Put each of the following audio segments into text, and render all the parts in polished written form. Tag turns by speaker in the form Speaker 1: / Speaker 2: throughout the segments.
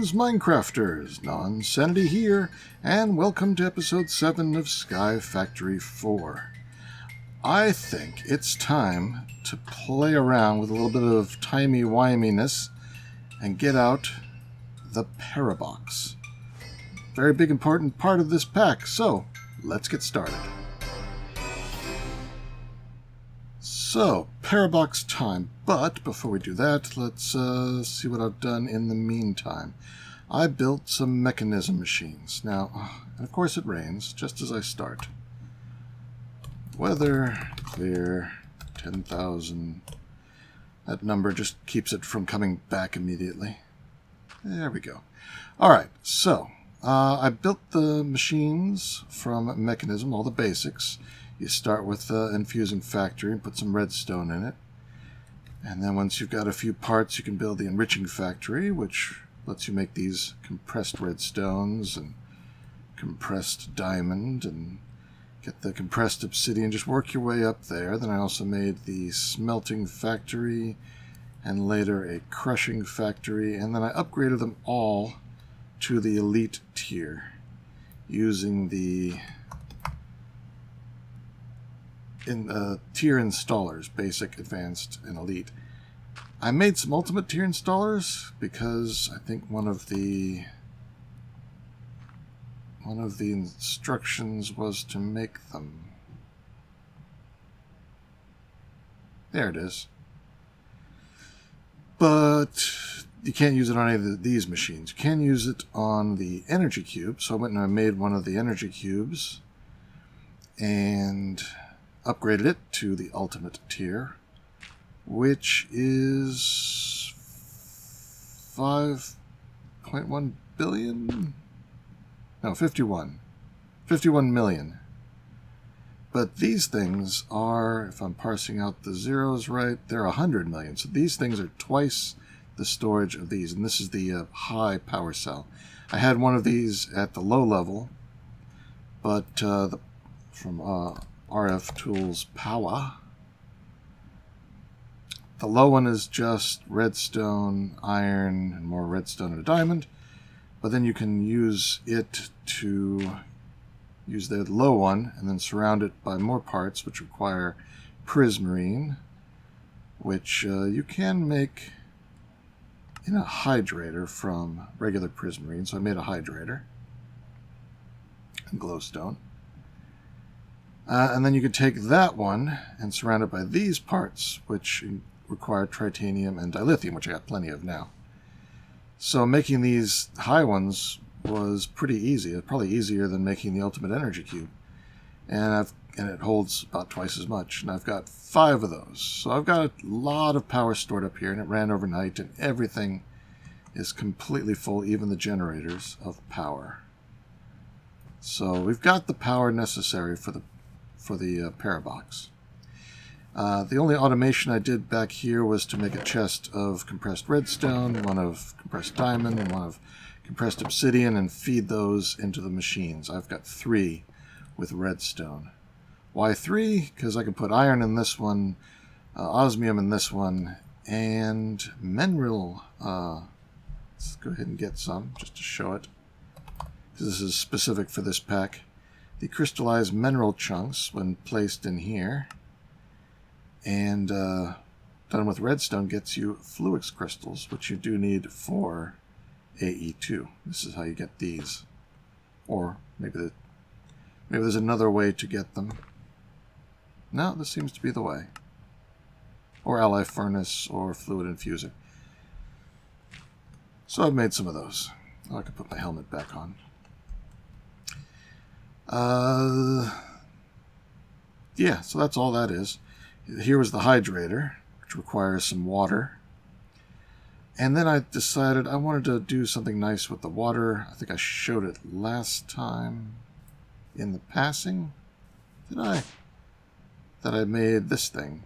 Speaker 1: Greetings, Minecrafters! Nonsanity here, and welcome to episode 7 of SkyFactory 4. I think it's time to play around with a little bit of timey-wiminess and get out the Parabox. Very big important part of this pack, so let's get started. So, Parabox time, but before we do that, let's see what I've done in the meantime. I built some mechanism machines. Now, and of course it rains, just as I start. Weather, clear, 10,000. That number just keeps it from coming back immediately. There we go. Alright, so, I built the machines from Mechanism, all the basics. You start with infusing factory and put some redstone in it. And then once you've got a few parts, you can build the enriching factory, which lets you make these compressed redstones and compressed diamond and get the compressed obsidian. Just work your way up there. Then I also made the smelting factory and later a crushing factory. And then I upgraded them all to the elite tier using the tier installers, basic, advanced, and elite. I made some ultimate tier installers because I think one of the instructions was to make them. There it is. But you can't use it on any of these machines. You can use it on the energy cube. So I went and I made one of the energy cubes and upgraded it to the ultimate tier, which is 5.1 billion? No, 51 million. But these things are, if I'm parsing out the zeros right, they're 100 million. So these things are twice the storage of these, and this is the high power cell. I had one of these at the low level, but from RF Tools Power. The low one is just redstone, iron, and more redstone and a diamond. But then you can use it to use the low one and then surround it by more parts which require prismarine, which you can make in a hydrator from regular prismarine. So I made a hydrator and glowstone. And then you could take that one and surround it by these parts, which require titanium and dilithium, which I got plenty of now. So making these high ones was pretty easy. It's probably easier than making the ultimate energy cube. And it holds about twice as much. And I've got 5 of those. So I've got a lot of power stored up here, and it ran overnight, and everything is completely full, even the generators of power. So we've got the power necessary for the Parabox. The only automation I did back here was to make a chest of compressed redstone, one of compressed diamond, and one of compressed obsidian, and feed those into the machines. I've got 3 with redstone. Why 3? Because I can put iron in this one, osmium in this one, and mineral. Let's go ahead and get some just to show it, because this is specific for this pack. The crystallized mineral chunks, when placed in here, and done with redstone, gets you fluix crystals, which you do need for AE2. This is how you get these. Or maybe there's another way to get them. No, this seems to be the way. Or ally furnace or fluid infuser. So I've made some of those. Oh, I can put my helmet back on. Yeah, so that's all that is. Here was the hydrator, which requires some water. And then I decided I wanted to do something nice with the water. I think I showed it last time in the passing. Did I? That I made this thing,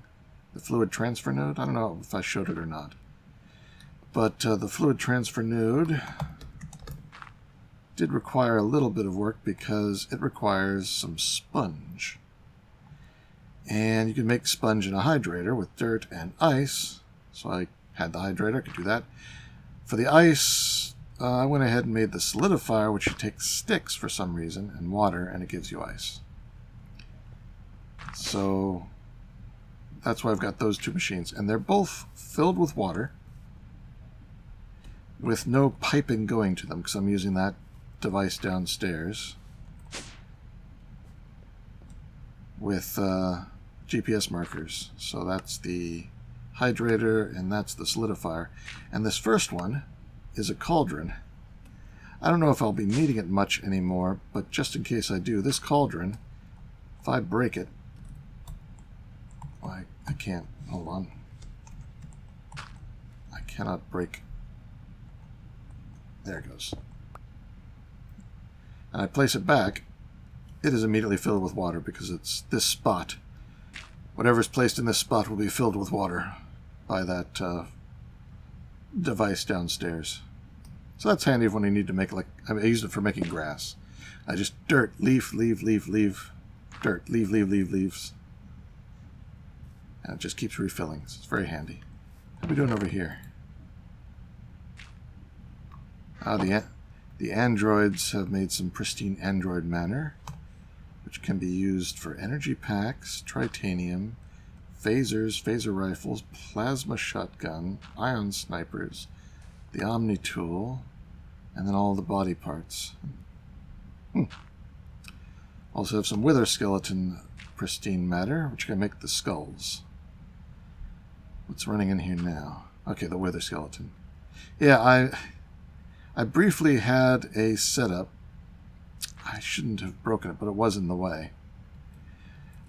Speaker 1: the fluid transfer node. I don't know if I showed it or not. But the fluid transfer node did require a little bit of work because it requires some sponge. And you can make sponge in a hydrator with dirt and ice. So I had the hydrator, I could do that. For the ice, I went ahead and made the solidifier, which takes sticks for some reason, and water, and it gives you ice. So that's why I've got those two machines. And they're both filled with water, with no piping going to them, because I'm using that device downstairs with GPS markers. So that's the hydrator, and that's the solidifier. And this first one is a cauldron. I don't know if I'll be needing it much anymore, but just in case I do, this cauldron, if I break it, I can't, hold on. I cannot break. There it goes. And I place it back, it is immediately filled with water because it's this spot. Whatever's placed in this spot will be filled with water by that device downstairs. So that's handy when you need to make, like, I used it for making grass. I just dirt, leaf, leaf, leaf, leaf, dirt, leaf, leaf, leaf, leaves. And it just keeps refilling. So it's very handy. How are we doing over here? The androids have made some pristine android manner, which can be used for energy packs, tritanium, phasers, phaser rifles, plasma shotgun, ion snipers, the Omni tool, and then all the body parts. Also have some wither skeleton pristine matter, which can make the skulls. What's running in here now? Okay, the wither skeleton. Yeah, I briefly had a setup. I shouldn't have broken it, but it was in the way.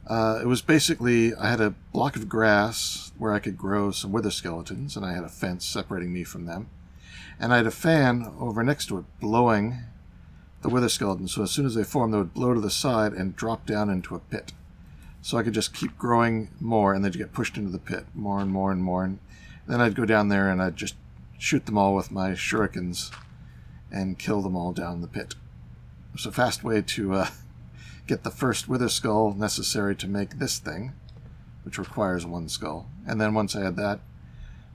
Speaker 1: It was basically, I had a block of grass where I could grow some wither skeletons, and I had a fence separating me from them. And I had a fan over next to it blowing the wither skeletons, so as soon as they formed, they would blow to the side and drop down into a pit. So I could just keep growing more, and they'd get pushed into the pit more and more and more. And then I'd go down there and I'd just shoot them all with my shurikens and kill them all down the pit. It was a fast way to get the first wither skull necessary to make this thing, which requires one skull. And then once I had that,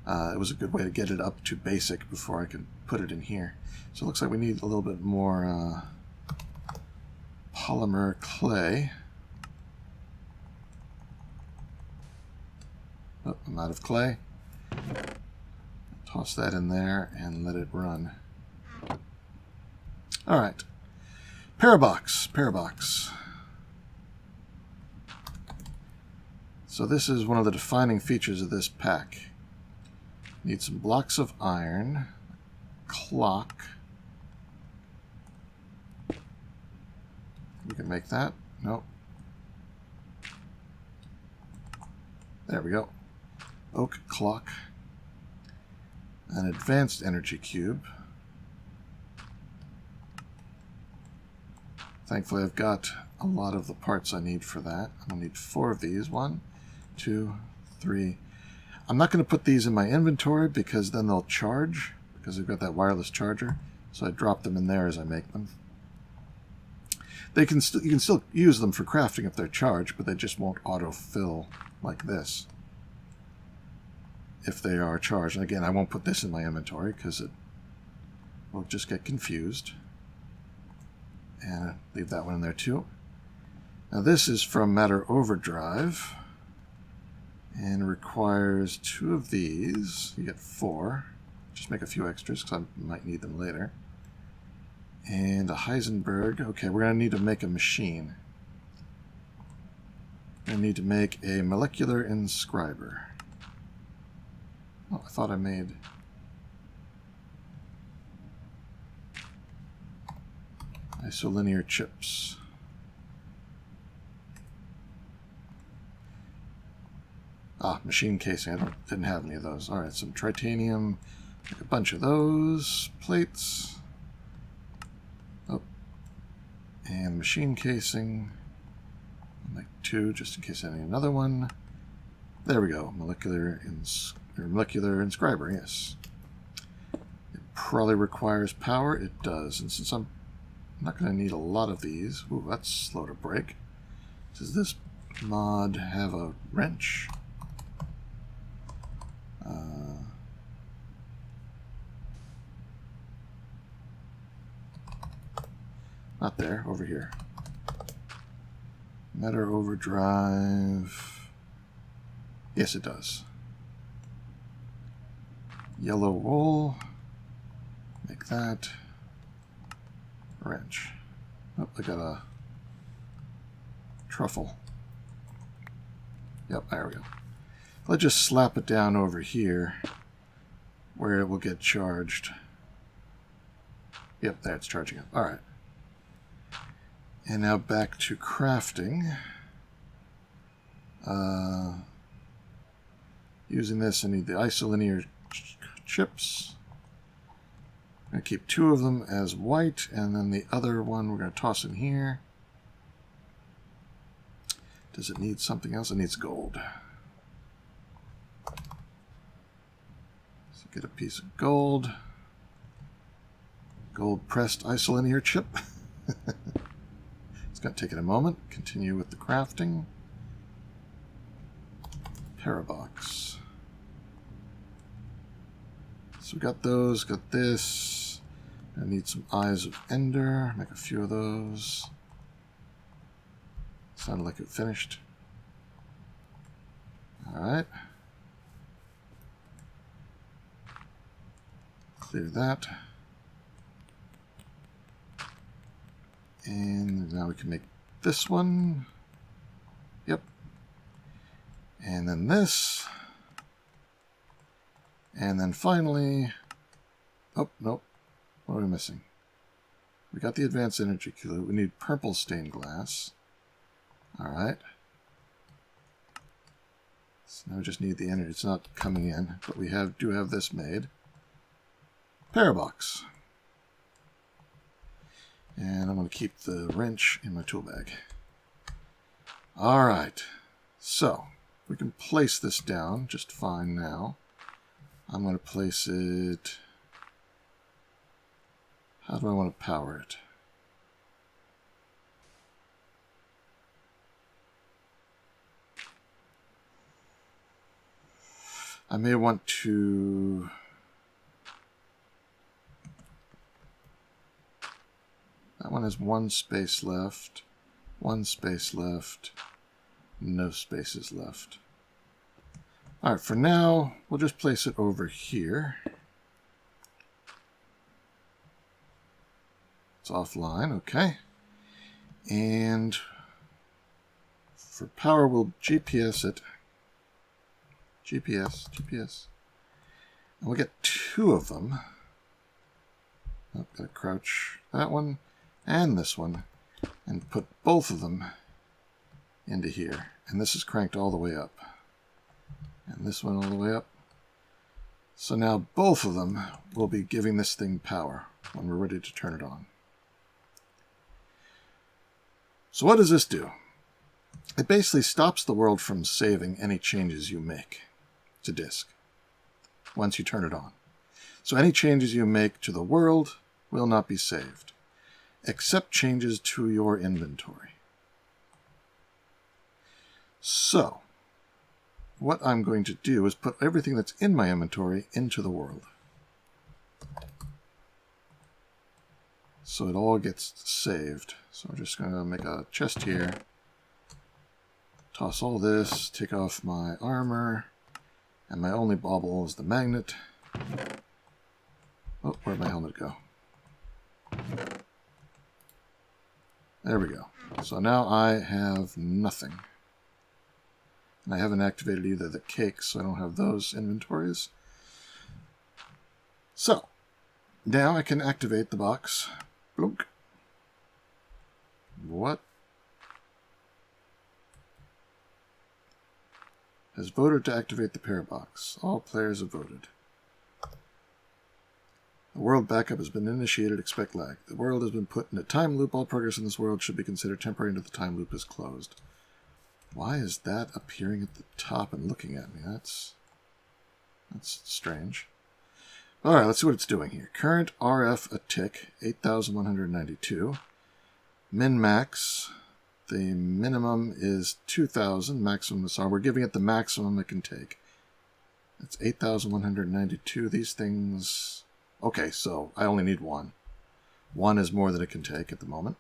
Speaker 1: it was a good way to get it up to basic before I could put it in here. So it looks like we need a little bit more polymer clay. Oh, I'm out of clay. Toss that in there and let it run. Alright. Parabox. So this is one of the defining features of this pack. Need some blocks of iron, clock. We can make that. Nope. There we go. Oak clock. An advanced energy cube. Thankfully, I've got a lot of the parts I need for that. I'm going to need 4 of these. 1, 2, 3. I'm not going to put these in my inventory because then they'll charge, because I've got that wireless charger. So I drop them in there as I make them. You can still use them for crafting if they're charged, but they just won't auto-fill like this if they are charged. And again, I won't put this in my inventory because it will just get confused. And I'll leave that one in there too. Now this is from Matter Overdrive and requires 2 of these. You get 4. Just make a few extras because I might need them later. And a Heisenberg. Okay, we're going to need to make a machine. We're going to need to make a molecular inscriber. Oh, I thought I made... isolinear chips. Machine casing. I didn't have any of those. Alright, some tritanium. Make a bunch of those. Plates. Oh. And machine casing. I'll make 2 just in case I need another one. There we go. Molecular inscriber, yes. It probably requires power. It does. And since I'm not going to need a lot of these. Ooh, that's slow to break. Does this mod have a wrench? Not there, over here. Matter overdrive. Yes, it does. Yellow wool. Make that. Wrench. Oh, I got a truffle. Yep, there we go. Let's just slap it down over here where it will get charged. Yep, there it's charging up. Alright. And now back to crafting. Using this, I need the isolinear chips. I'm going to keep 2 of them as white, and then the other one we're going to toss in here. Does it need something else? It needs gold. So get a piece of gold. Gold pressed isolinear chip. It's going to take it a moment. Continue with the crafting. Parabox. So we got those, got this. I need some Eyes of Ender. Make a few of those. Sounded like it finished. Alright. Clear that. And now we can make this one. Yep. And then this. And then finally... Oh, nope. What are we missing? We got the advanced energy cooler. We need purple stained glass. Alright. So now we just need the energy. It's not coming in, but we do have this made. Parabox. And I'm going to keep the wrench in my tool bag. Alright. So, we can place this down just fine now. I'm going to place it... How do I want to power it? I may want to... That one has 1 space left, 1 space left, no spaces left. Alright, for now, we'll just place it over here. It's offline, okay. And for power, we'll GPS it. GPS. And we'll get 2 of them. Oh, gotta crouch that one and this one, and put both of them into here. And this is cranked all the way up. And this one all the way up. So now both of them will be giving this thing power when we're ready to turn it on. So what does this do? It basically stops the world from saving any changes you make to disk once you turn it on. So any changes you make to the world will not be saved, except changes to your inventory. So, what I'm going to do is put everything that's in my inventory into the world. So it all gets saved. So I'm just going to make a chest here. Toss all this, take off my armor, and my only bauble is the magnet. Oh, where'd my helmet go? There we go. So now I have nothing. And I haven't activated either the cakes, so I don't have those inventories. So, now I can activate the box. Blunk. What? Has voted to activate the Parabox. All players have voted. The world backup has been initiated. Expect lag. The world has been put in a time loop. All progress in this world should be considered temporary until the time loop is closed. Why is that appearing at the top and looking at me? That's strange. Alright, let's see what it's doing here. Current RF a tick, 8,192. Min-max, the minimum is 2,000. Maximum is, we're giving it the maximum it can take. That's 8,192. These things... Okay, so I only need 1. 1 is more than it can take at the moment.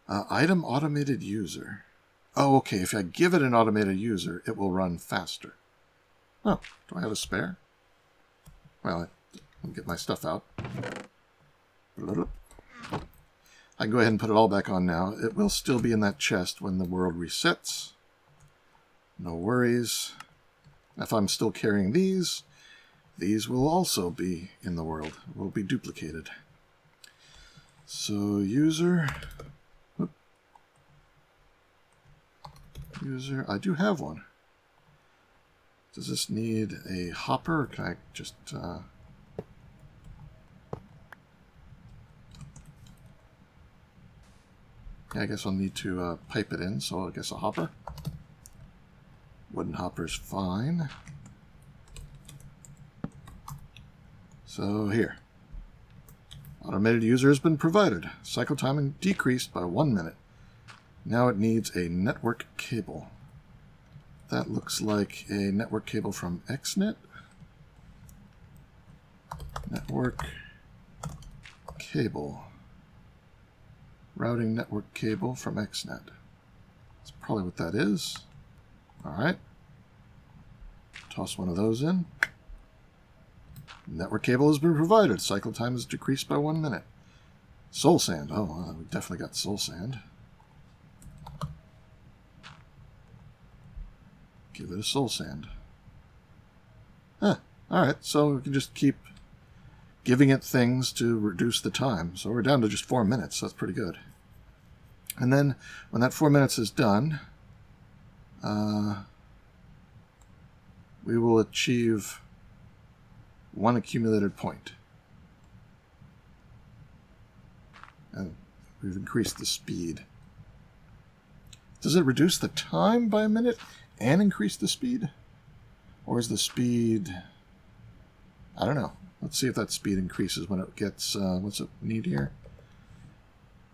Speaker 1: Item automated user. Oh, okay. If I give it an automated user, it will run faster. Oh, do I have a spare? Well, I'll get my stuff out. I can go ahead and put it all back on now. It will still be in that chest when the world resets. No worries. If I'm still carrying these will also be in the world. Will be duplicated. So user... User, I do have one. Does this need a hopper, or can I just... Yeah, I guess I'll need to pipe it in, so I guess a hopper. Wooden hopper's fine. So here. Automated user has been provided. Cycle time decreased by 1 minute. Now it needs a network cable. That looks like a network cable from Xnet. Network cable. Routing network cable from Xnet. That's probably what that is. Alright. Toss one of those in. Network cable has been provided. Cycle time is decreased by 1 minute. Soul sand. Oh, we definitely got soul sand. Give it a soul sand. Alright, so we can just keep giving it things to reduce the time. So we're down to just 4 minutes. That's pretty good. And then when that 4 minutes is done, we will achieve 1 accumulated point. And we've increased the speed. Does it reduce the time by a minute and increase the speed? Or is the speed... I don't know. Let's see if that speed increases when it gets... what's it need here?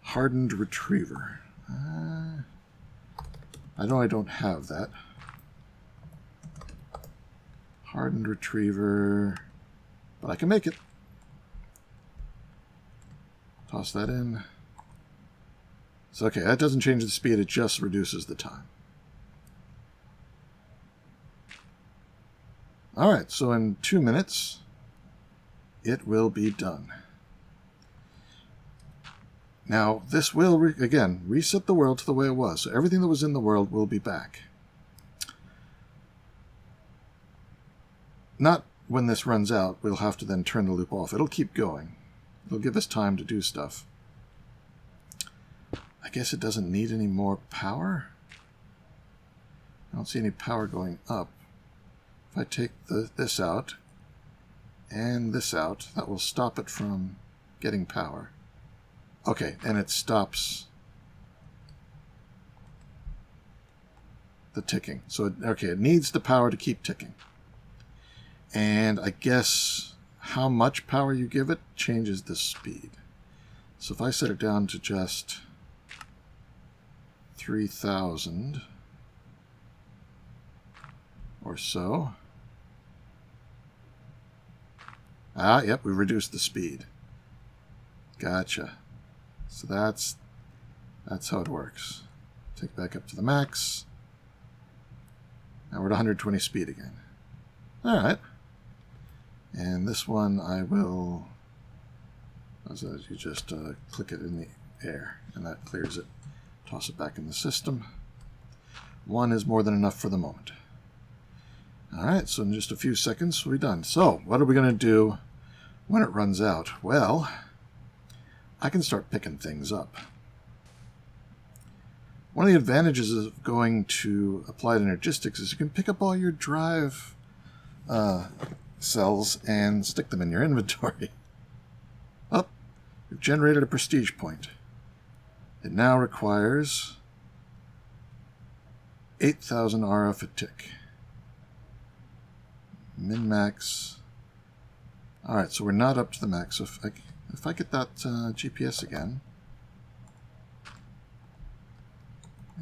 Speaker 1: Hardened retriever. I know I don't have that. Hardened retriever... But I can make it. Toss that in. So, okay, that doesn't change the speed, it just reduces the time. Alright, so in 2 minutes, it will be done. Now, this will, again, reset the world to the way it was. So everything that was in the world will be back. Not when this runs out, we'll have to then turn the loop off. It'll keep going. It'll give us time to do stuff. I guess it doesn't need any more power. I don't see any power going up. If I take this out and this out, that will stop it from getting power. Okay, and it stops the ticking. So, it needs the power to keep ticking. And I guess how much power you give it changes the speed. So if I set it down to just 3,000 or so. Yep, we reduced the speed. Gotcha. So that's how it works. Take it back up to the max. Now we're at 120 speed again. Alright. And this one I will... You just click it in the air, and that clears it. Toss it back in the system. 1 is more than enough for the moment. Alright, so in just a few seconds we'll be done. So, what are we going to do when it runs out? Well, I can start picking things up. One of the advantages of going to Applied Energistics is you can pick up all your drive cells and stick them in your inventory. Oh, we've generated a prestige point. It now requires 8,000 RF a tick. Min-max. Alright, so we're not up to the max. So if I get that GPS again,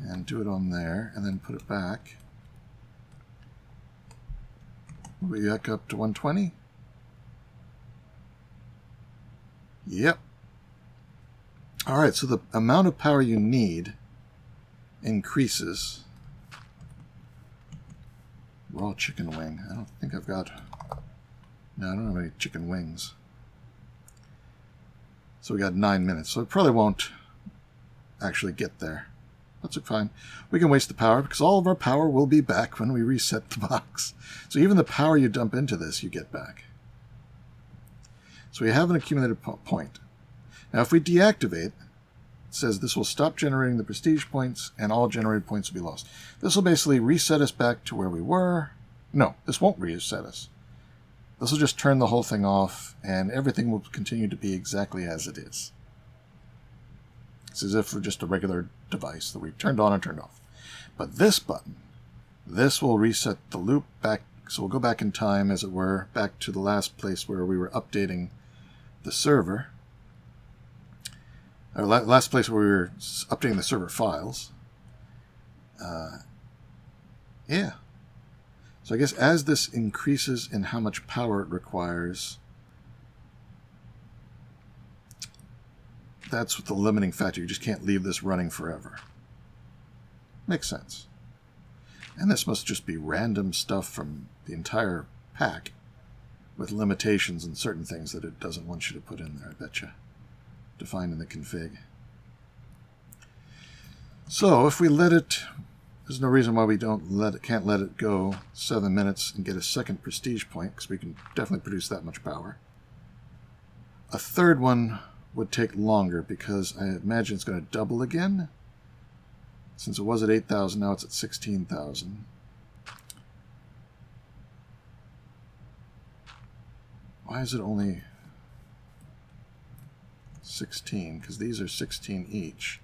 Speaker 1: and do it on there, and then put it back, we'll be back up to 120. Yep. Alright, so the amount of power you need increases. Raw chicken wing. I don't think I've got... No, I don't have any chicken wings. So we got 9 minutes. So it probably won't actually get there. That's fine. We can waste the power because all of our power will be back when we reset the box. So even the power you dump into this, you get back. So we have an accumulated point. Now if we deactivate, it says this will stop generating the prestige points and all generated points will be lost. This will basically reset us back to where we were. No, this won't reset us. This will just turn the whole thing off and everything will continue to be exactly as it is. It's as if we're just a regular device that we turned on and turned off. But this button, this will reset the loop back. So we'll go back in time, as it were, back to the last place where we were updating the server. Or last place where we were updating the server files. Yeah. So I guess as this increases in how much power it requires, that's what the limiting factor. You just can't leave this running forever. Makes sense. And this must just be random stuff from the entire pack with limitations and certain things that it doesn't want you to put in there, I betcha. Defined in the config. So if we let it, there's no reason why we can't let it go 7 minutes and get a second prestige point, because we can definitely produce that much power. A third one would take longer because I imagine it's going to double again. Since it was at 8,000, now it's at 16,000. Why is it only 16? Because these are 16 each,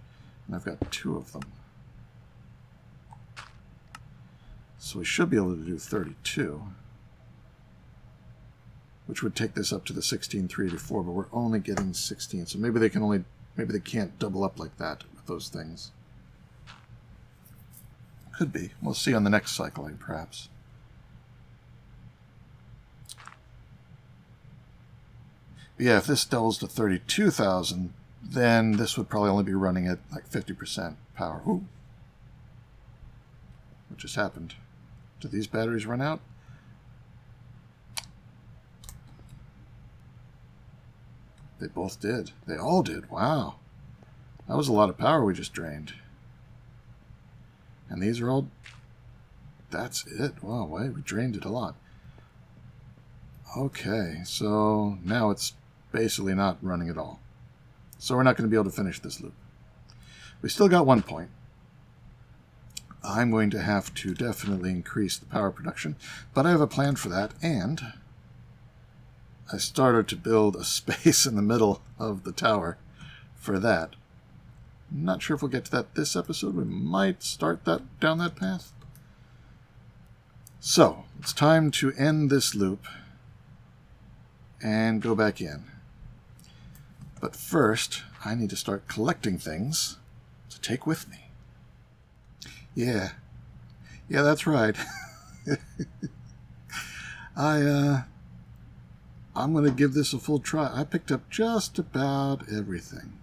Speaker 1: and I've got 2 of them. So we should be able to do 32, which would take this up to the 16,384, but we're only getting 16. So maybe they can't double up like that with those things. Could be. We'll see on the next cycle, perhaps. But yeah, if this doubles to 32,000, then this would probably only be running at like 50% power. Ooh. What just happened? Did these batteries run out? They both did. They all did. Wow. That was a lot of power we just drained. And these are all... That's it. Wow, wait, we drained it a lot. Okay, so now it's basically not running at all. So we're not going to be able to finish this loop. We still got 1 point. I'm going to have to definitely increase the power production, but I have a plan for that, and I started to build a space in the middle of the tower for that. I'm not sure if we'll get to that this episode. We might start that down that path. So, it's time to end this loop and go back in. But first, I need to start collecting things to take with me. Yeah, that's right. I'm going to give this a full try. I picked up just about everything.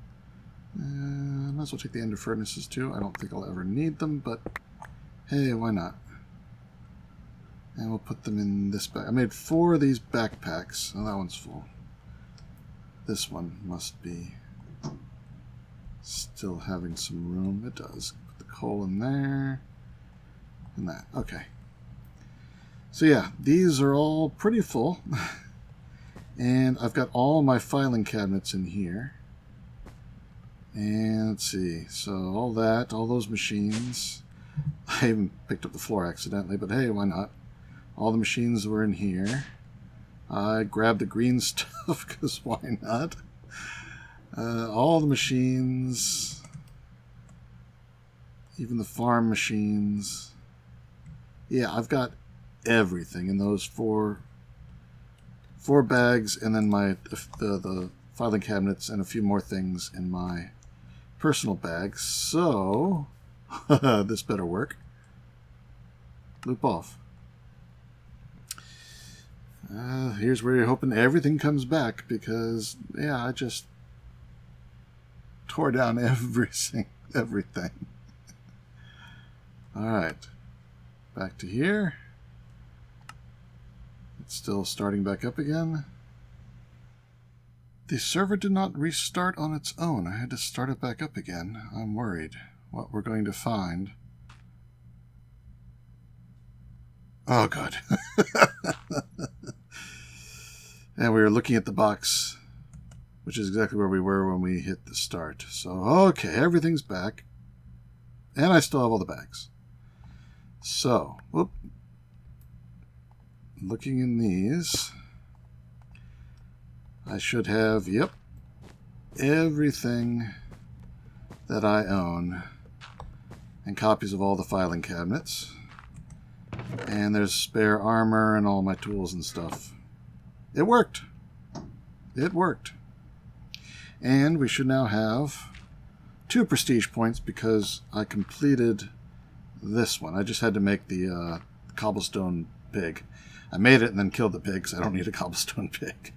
Speaker 1: Might as well take the ender furnaces too. I don't think I'll ever need them, but hey, why not? And we'll put them in this bag. I made 4 of these backpacks. Oh, that one's full. This one must be still having some room. It does. Put the coal in there. And that. Okay. So yeah, these are all pretty full. And I've got all my filing cabinets in here. And let's see, so all those machines. I even picked up the floor accidentally, but hey, why not? All the machines were in here. I grabbed the green stuff, because why not? All the machines, even the farm machines. Yeah, I've got everything in those four bags, and then the filing cabinets and a few more things in my personal bag. So this better work. Loop off. Here's where you're hoping everything comes back, because yeah, I just tore down everything. Alright. Back to here. It's still starting back up again. The server did not restart on its own. I had to start it back up again. I'm worried what we're going to find. Oh, good. And we were looking at the box, which is exactly where we were when we hit the start. So, okay, everything's back. And I still have all the bags. So, whoop. Looking in these, I should have, yep, everything that I own and copies of all the filing cabinets. And there's spare armor and all my tools and stuff. It worked. It worked. And we should now have 2 prestige points because I completed this one. I just had to make the cobblestone pig. I made it and then killed the pig because I don't need a cobblestone pig.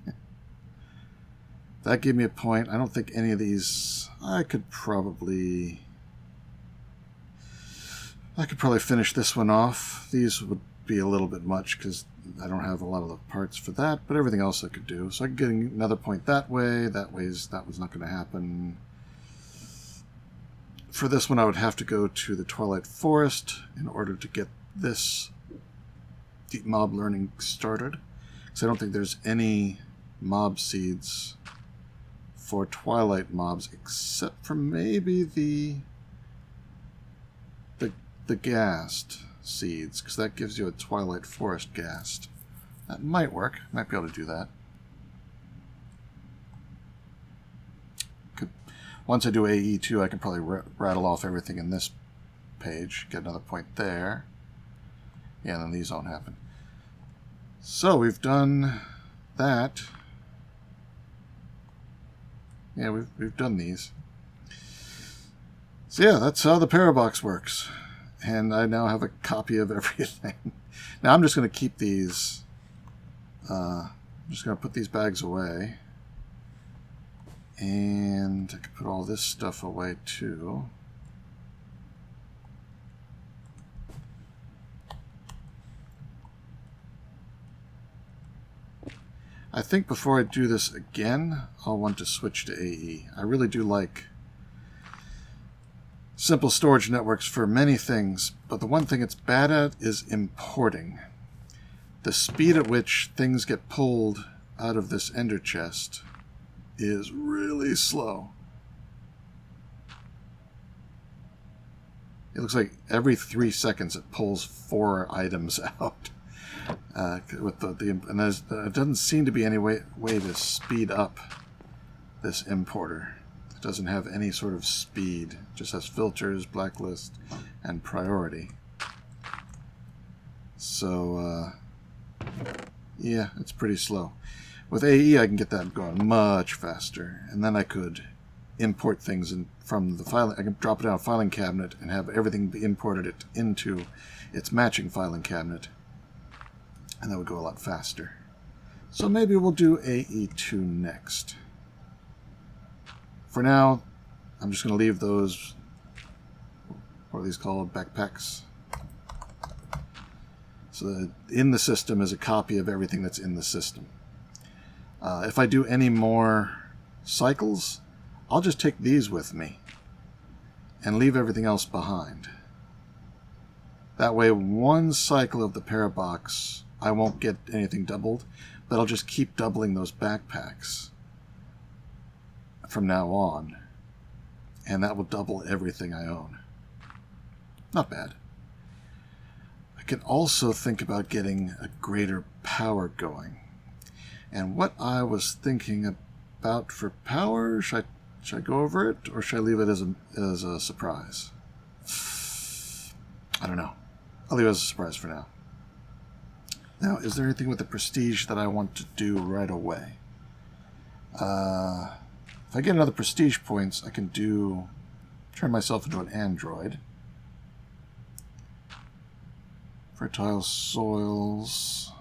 Speaker 1: That gave me a point. I don't think any of these... I could probably finish this one off. These would be a little bit much because I don't have a lot of the parts for that, but everything else I could do. So I could get another point that way. That was not going to happen. For this one, I would have to go to the Twilight Forest in order to get this deep mob learning started. Because I don't think there's any mob seeds for Twilight mobs except for maybe the ghast seeds, because that gives you a Twilight Forest ghast. That might work. Might be able to do that. Once I do AE2, I can probably rattle off everything in this page. Get another point there. Yeah, and then these don't happen. So we've done that. Yeah, we've done these. So yeah, that's how the Parabox works. And I now have a copy of everything. Now I'm just going to keep these. I'm just going to put these bags away. And I can put all this stuff away too. I think before I do this again, I'll want to switch to AE. I really do like simple storage networks for many things, but the one thing it's bad at is importing. The speed at which things get pulled out of this ender chest is really slow. It looks like every 3 seconds it pulls 4 items out. With and there doesn't seem to be any way to speed up this importer. It doesn't have any sort of speed. It just has filters, blacklist, and priority. So, yeah, it's pretty slow. With AE, I can get that going much faster, and then I could import things from the filing. I can drop it on a filing cabinet and have everything be imported into its matching filing cabinet, and that would go a lot faster. So maybe we'll do AE2 next. For now, I'm just going to leave those, what are these called, backpacks. So that in the system is a copy of everything that's in the system. If I do any more cycles, I'll just take these with me and leave everything else behind. That way, one cycle of the Parabox, I won't get anything doubled, but I'll just keep doubling those backpacks from now on, and that will double everything I own. Not bad. I can also think about getting a greater power going. And what I was thinking about for power, should I go over it, or should I leave it as a surprise? I don't know. I'll leave it as a surprise for now. Now, is there anything with the prestige that I want to do right away? If I get another prestige points, I can turn myself into an android. Fertile soils.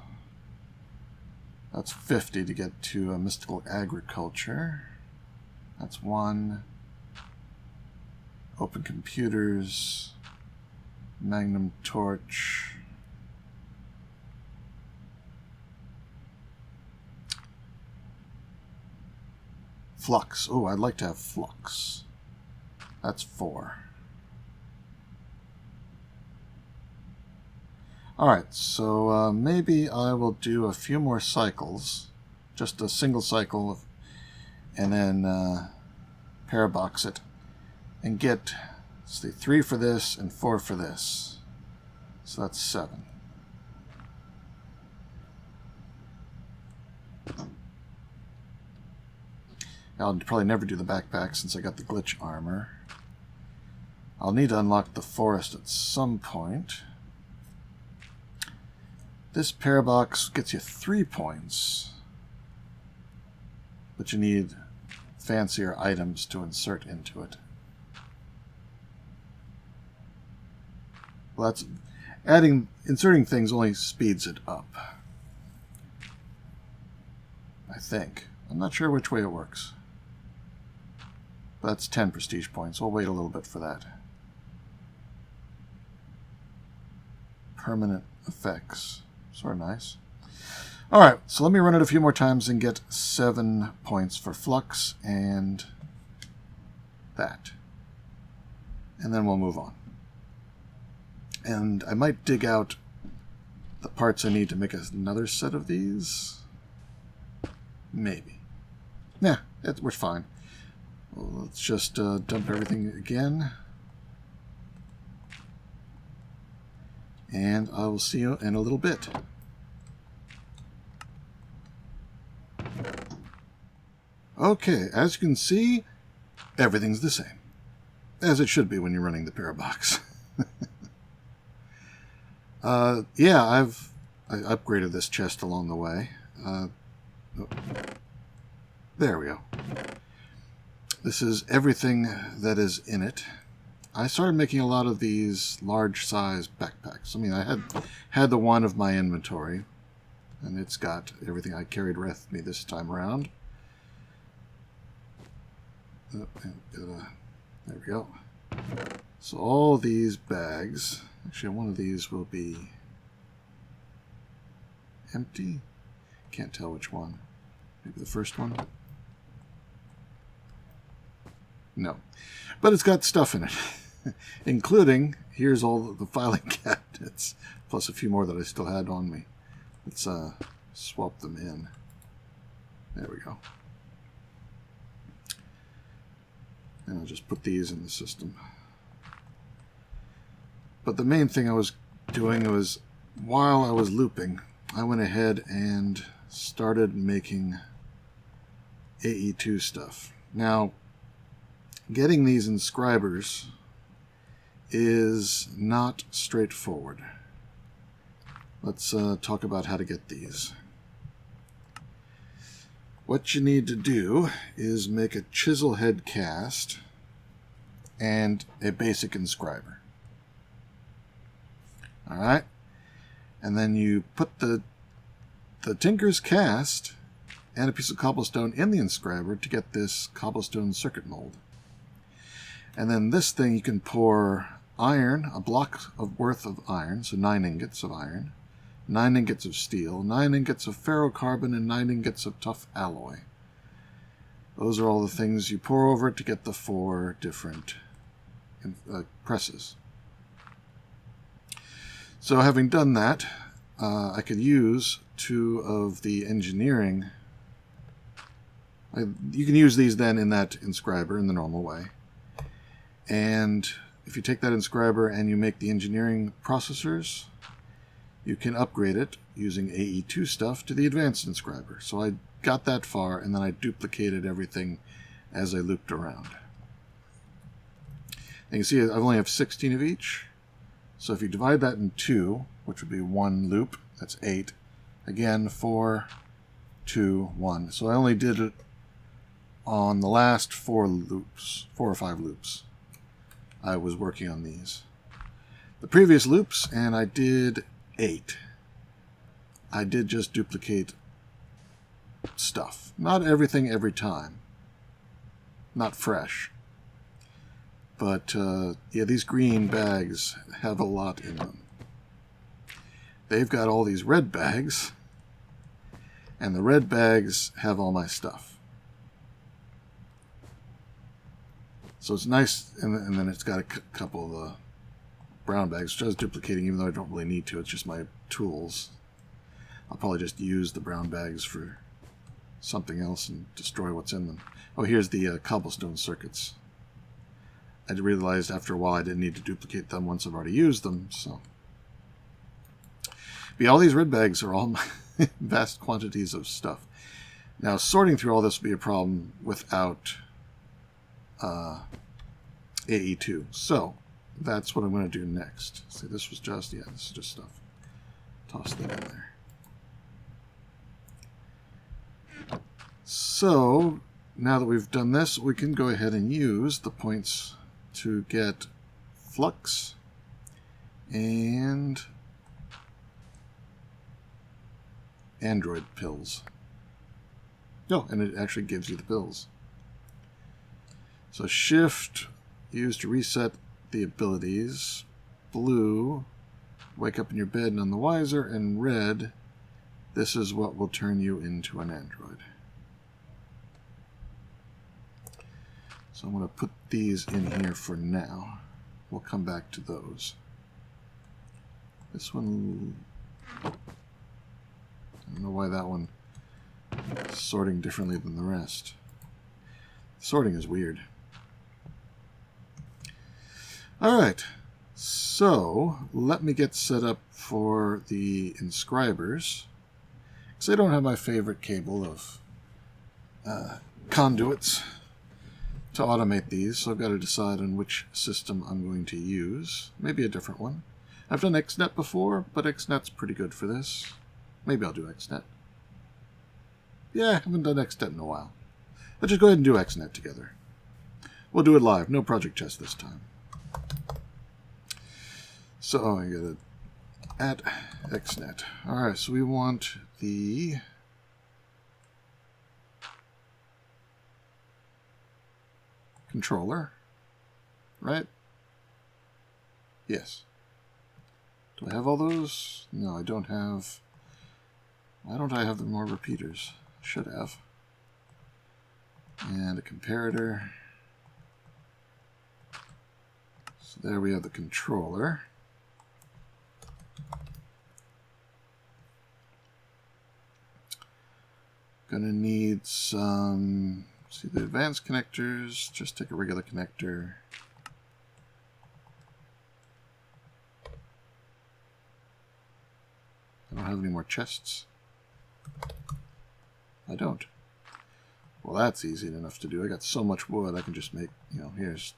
Speaker 1: That's 50 to get to a mystical agriculture. That's 1. Open computers, magnum torch. Flux. Oh, I'd like to have flux. That's 4. Alright, so maybe I will do a few more cycles. Just a single cycle, and then parabox it. And get, let's see, 3 for this and 4 for this. So that's 7. I'll probably never do the backpack since I got the glitch armor. I'll need to unlock the forest at some point. This parabox gets you 3 points. But you need fancier items to insert into it. Well, that's inserting things only speeds it up. I think. I'm not sure which way it works. But that's 10 prestige points. We'll wait a little bit for that. Permanent effects. Sort of nice. Alright, so let me run it a few more times and get 7 points for flux and that. And then we'll move on. And I might dig out the parts I need to make another set of these. Maybe. Nah, we're fine. Well, let's just dump everything again. And I will see you in a little bit. Okay, as you can see, everything's the same. As it should be when you're running the Parabox. Yeah, I upgraded this chest along the way. There we go. This is everything that is in it. I started making a lot of these large-size backpacks. I mean, I had the one of my inventory, and it's got everything I carried with me this time around. There we go. So all these bags, actually one of these will be empty. Can't tell which one. Maybe the first one? No. But it's got stuff in it. Including, here's all the filing cabinets, plus a few more that I still had on me. Let's swap them in. There we go. And I'll just put these in the system. But the main thing I was doing was, while I was looping, I went ahead and started making AE2 stuff. Now, getting these inscribers is not straightforward. Let's talk about how to get these. What you need to do is make a chisel head cast and a basic inscriber. Alright? And then you put the Tinker's cast and a piece of cobblestone in the inscriber to get this cobblestone circuit mold. And then this thing you can pour iron, a block worth of iron, so 9 ingots of iron, 9 ingots of steel, 9 ingots of ferrocarbon, and 9 ingots of tough alloy. Those are all the things you pour over it to get the 4 different presses. So having done that, I could use 2 of the engineering. You can use these then in that inscriber in the normal way. And if you take that inscriber and you make the engineering processors, you can upgrade it using AE2 stuff to the advanced inscriber. So I got that far, and then I duplicated everything as I looped around. And you see I only have 16 of each. So if you divide that in 2, which would be 1 loop, that's 8. Again, 4, 2, 1. So I only did it on the last 4 loops, 4 or 5 loops. I was working on these. The previous loops, and I did 8. I did just duplicate stuff. Not everything every time. Not fresh. But yeah, these green bags have a lot in them. They've got all these red bags, and the red bags have all my stuff. So it's nice, and then it's got a couple of the brown bags, which I was duplicating even though I don't really need to. It's just my tools. I'll probably just use the brown bags for something else and destroy what's in them. Oh, here's the Cobblestone Circuits. I realized after a while I didn't need to duplicate them once I've already used them, so... But yeah, all these red bags are all vast quantities of stuff. Now, sorting through all this would be a problem without AE2. So, that's what I'm going to do next. See, this was just, yeah, this is just stuff. Toss that in there. So, now that we've done this, we can go ahead and use the points to get flux and Android pills. Oh, and it actually gives you the pills. So shift, use to reset the abilities. Blue, wake up in your bed none the wiser. And red, this is what will turn you into an android. So I'm going to put these in here for now. We'll come back to those. This one... I don't know why that one is sorting differently than the rest. Sorting is weird. Alright, so let me get set up for the Inscribers. Because I don't have my favorite cable of conduits to automate these, so I've got to decide on which system I'm going to use. Maybe a different one. I've done Xnet before, but Xnet's pretty good for this. Maybe I'll do Xnet. Yeah, I haven't done Xnet in a while. Let's just go ahead and do Xnet together. We'll do it live. No project chest this time. So, I got to add Xnet. Alright, so we want the... controller, right? Yes. Do I have all those? No, I don't have... Why don't I have the more repeaters? Should have. And a comparator. So there we have the controller. Gonna need some... See the advanced connectors, just take a regular connector. I don't have any more chests. I don't. Well, that's easy enough to do. I got so much wood, I can just make, you know, here's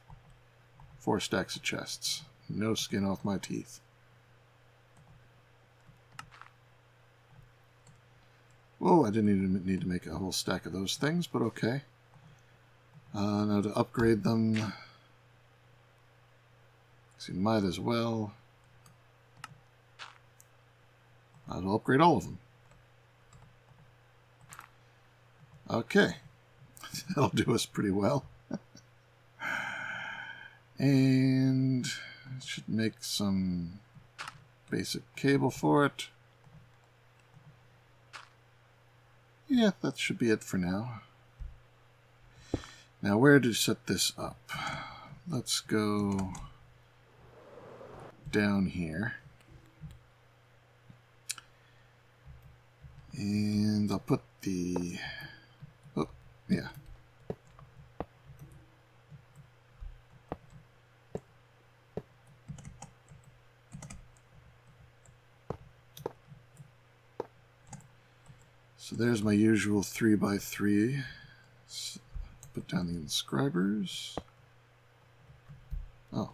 Speaker 1: 4 stacks of chests. No skin off my teeth. Whoa, I didn't even need to make a whole stack of those things, but okay. Now to upgrade them, so you might as well. I'll upgrade all of them. Okay, that'll do us pretty well. And I should make some basic cable for it. Yeah, that should be it for now. Now, where to set this up? Let's go down here. And I'll put the... Oh, yeah. So there's my usual 3x3. So put down the Inscribers. Oh,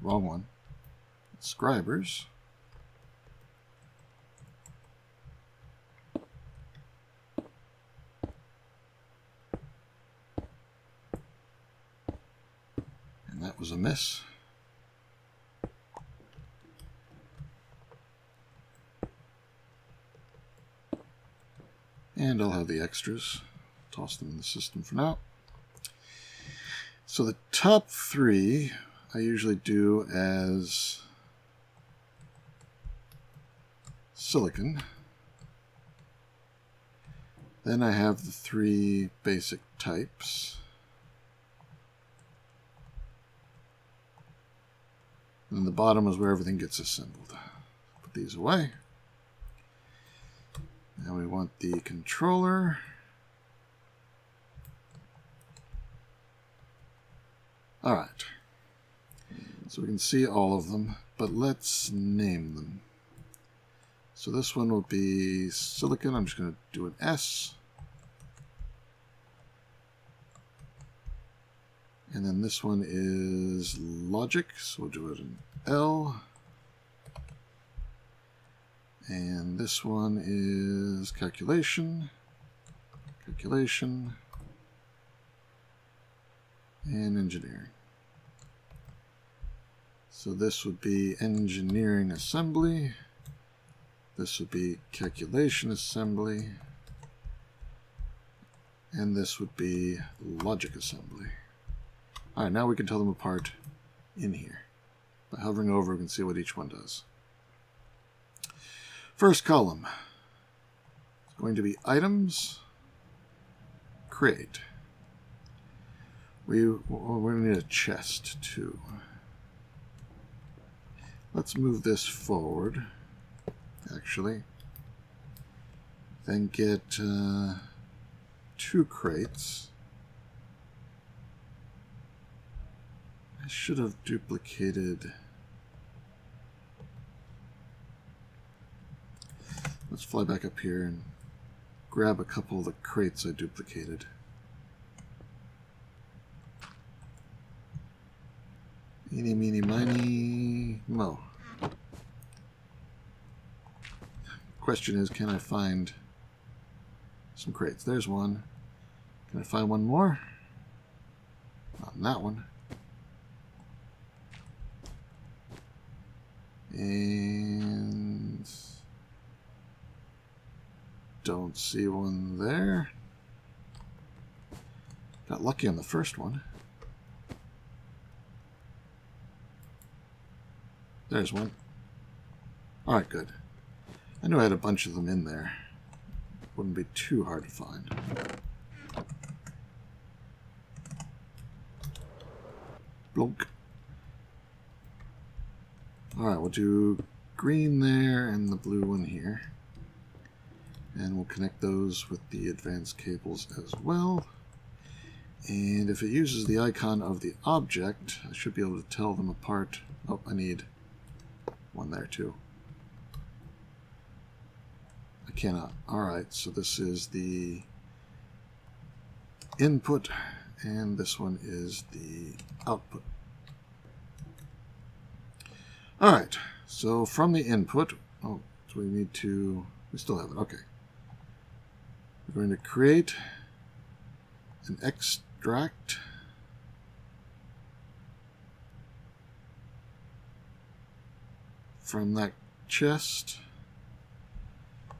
Speaker 1: wrong one. Inscribers. And that was a miss. And I'll have the extras. Toss them in the system for now. So the top three I usually do as silicon. Then I have the three basic types. And the bottom is where everything gets assembled. Put these away. Now we want the controller. All right. So we can see all of them, but let's name them. So this one will be silicon. I'm just going to do an S. And then this one is logic, so we'll do it in L. And this one is calculation, and engineering. So this would be engineering assembly. This would be calculation assembly. And this would be logic assembly. All right, now we can tell them apart in here. By hovering over, we can see what each one does. First column is going to be items, create. We're going to need a chest too. Let's move this forward, actually. Then get 2 crates. I should have duplicated. Let's fly back up here and grab a couple of the crates I duplicated. Eeny, meeny, miny, mo. Question is, can I find some crates? There's one. Can I find one more? Not in that one. And don't see one there. Got lucky on the first one. There's one. Alright, good. I knew I had a bunch of them in there. Wouldn't be too hard to find. Blunk. Alright, we'll do green there and the blue one here. And we'll connect those with the advanced cables as well. And if it uses the icon of the object, I should be able to tell them apart. Oh, I need one there too. I cannot. Alright, so this is the input, and this one is the output. Alright, so from the input, oh, so we still have it, okay. We're going to create an extract from that chest.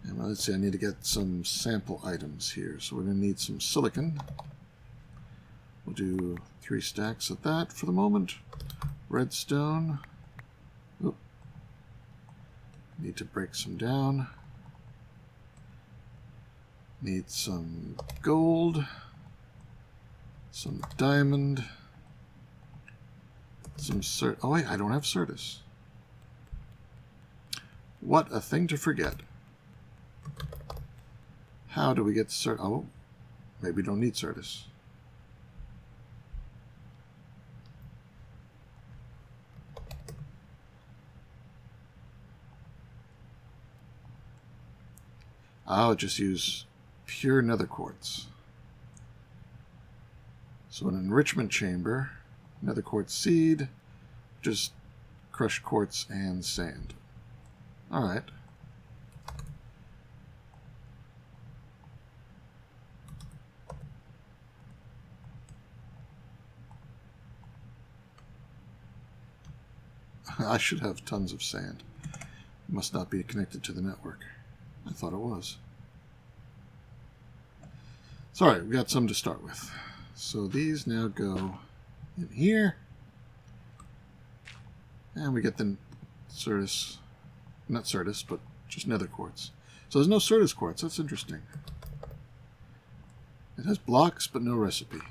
Speaker 1: And let's see, I need to get some sample items here. So we're going to need some silicon. We'll do 3 stacks of that for the moment. Redstone. Oop. Need to break some down. Need some gold. Some diamond. Some oh wait, I don't have Certus. What a thing to forget. How do we get Certus? Oh, maybe we don't need Certus. I'll just use pure nether quartz. So an enrichment chamber, nether quartz seed, just crushed quartz and sand. All right. I should have tons of sand. It must not be connected to the network. I thought it was. Sorry, we got some to start with. So these now go in here. And we get the Certus, not Certus, but just nether quartz. So there's no Certus quartz. That's interesting. It has blocks, but no recipe.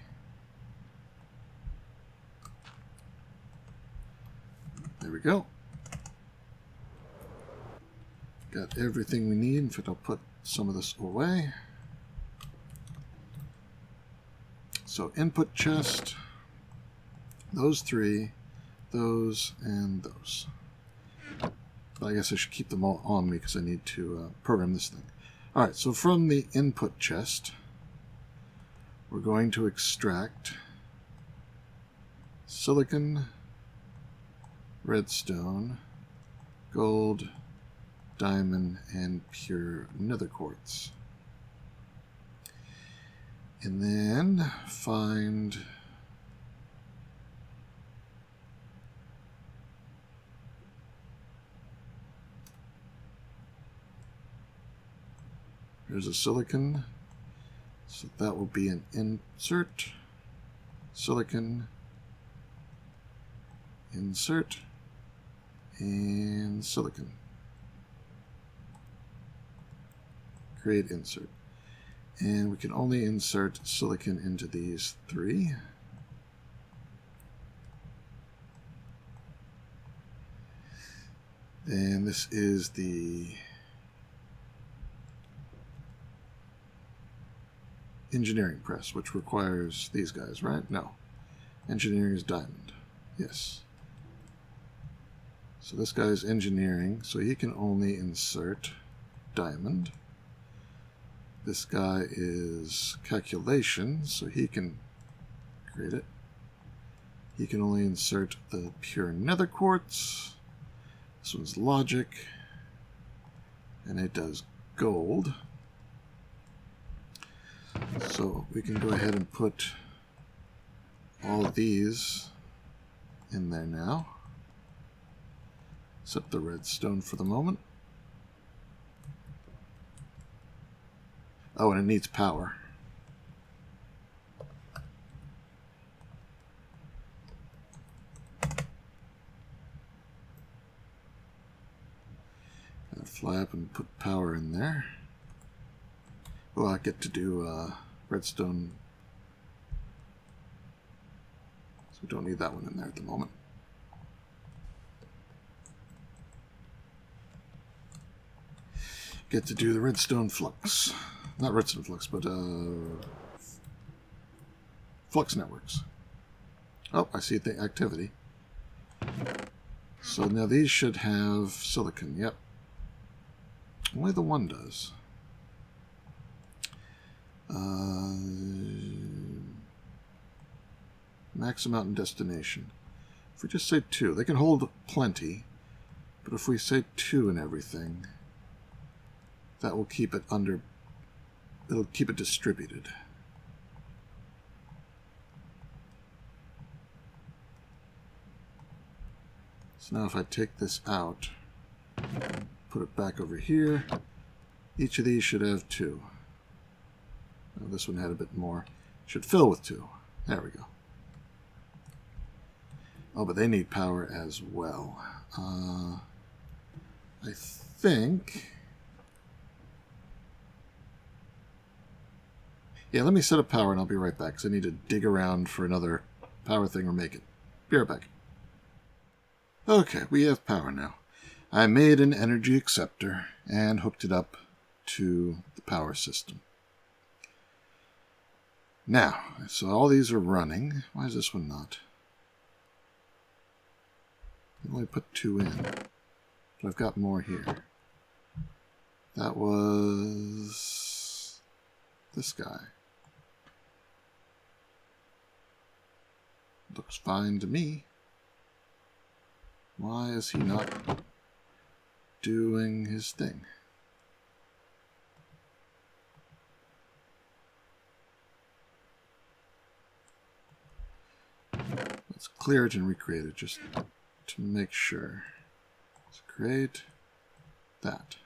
Speaker 1: There we go. Got everything we need. In fact, I'll put some of this away. So input chest, those three, those, and those. But I guess I should keep them all on me because I need to program this thing. Alright, so from the input chest, we're going to extract silicon, redstone, gold, diamond, and pure nether quartz. And then find there's a silicon, so that will be an insert, silicon, insert, and silicon. Create insert. And we can only insert silicon into these three. Then this is the engineering press, which requires these guys, right? No. Engineering is diamond. Yes. So this guy is engineering, so he can only insert diamond. This guy is calculation, so he can create it. He can only insert the pure nether quartz. This one's logic, and it does gold. So we can go ahead and put all of these in there now, except the redstone for the moment. Oh, and it needs power. Gotta fly up and put power in there. Well, I get to do redstone. So we don't need that one in there at the moment. Get to do the redstone flux. Not redstone flux, but flux networks. Oh, I see the activity. So now these should have silicon. Yep. Only the one does. Max amount and destination. If we just say 2, they can hold plenty, but if we say 2 and everything, that will keep it under, it'll keep it distributed. So now if I take this out, put it back over here, each of these should have 2. Now this one had a bit more. Should fill with 2. There we go. Oh, but they need power as well. I think... Yeah, let me set up power and I'll be right back, because I need to dig around for another power thing or make it. Be right back. Okay, we have power now. I made an energy acceptor and hooked it up to the power system. Now, so all these are running. Why is this one not? I only put 2 in, but I've got more here. That was this guy. Looks fine to me. Why is he not doing his thing? Let's clear it and recreate it just to make sure. Let's create that.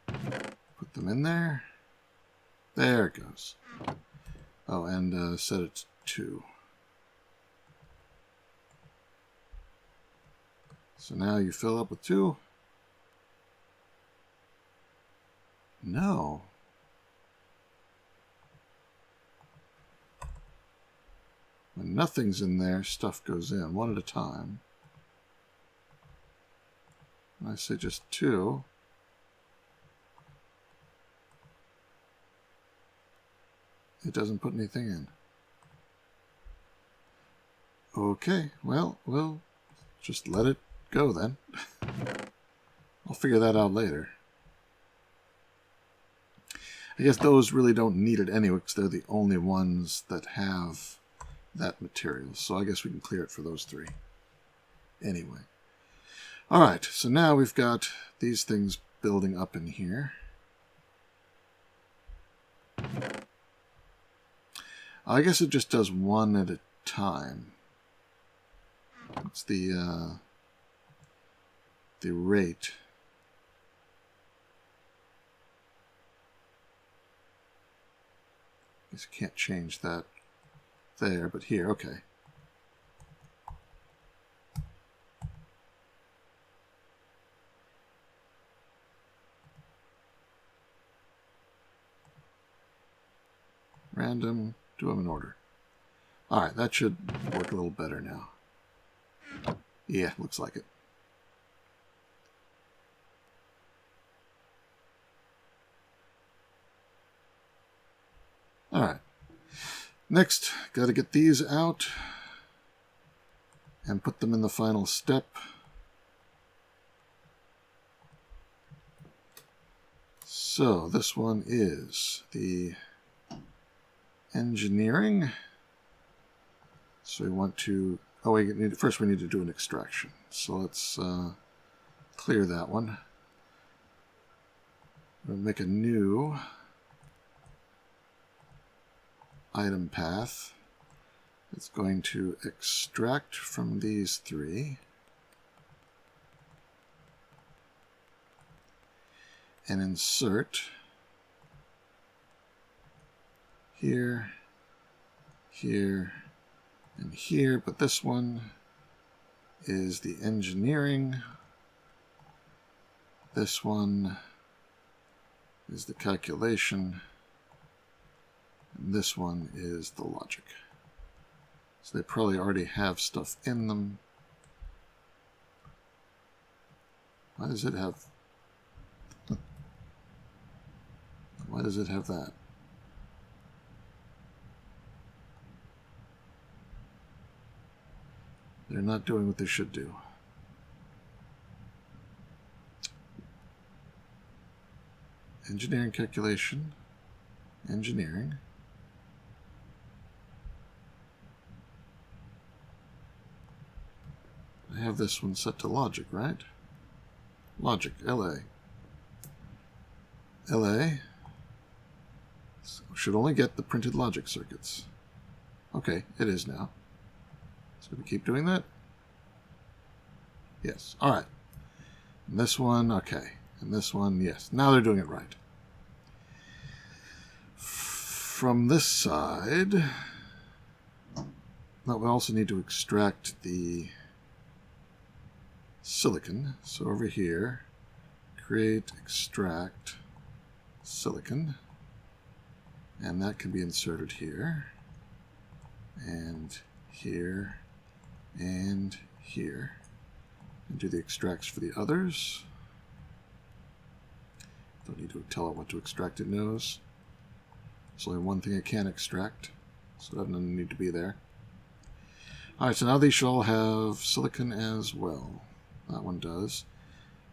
Speaker 1: Put them in there. There it goes. Oh, and set it to 2. So now you fill up with 2. No. When nothing's in there, stuff goes in, 1 at a time. When I say just 2, it doesn't put anything in. Okay, well, we'll just let it go then. I'll figure that out later. I guess those really don't need it anyway, because they're the only ones that have that material. So I guess we can clear it for those 3. Anyway. Alright, so now we've got these things building up in here. I guess it just does 1 at a time. It's the rate. I guess you can't change that there, but here, okay. Random, do them in order. Alright, that should work a little better now. Yeah, looks like it. Alright. Next, got to get these out and put them in the final step. So this one is the engineering. So we want to, first we need to do an extraction. So let's clear that one. We'll make a new item path. It's going to extract from these 3 and insert here, here, and here, but this one is the engineering. This one is the calculation. And this one is the logic. So they probably already have stuff in them. Why does it have... Why does it have that? They're not doing what they should do. Engineering calculation. Engineering. I have this one set to logic, right? Logic, LA. LA should only get the printed logic circuits. Okay, it is now. So we keep doing that? Yes. All right. And this one, okay. And this one, yes. Now they're doing it right. From this side, we also need to extract the silicon. So over here, create, extract silicon. And that can be inserted here. And here. And here. And do the extracts for the others. Don't need to tell it what to extract, it knows. There's only one thing it can extract, so that doesn't need to be there. Alright, so now these should all have silicon as well. That one does.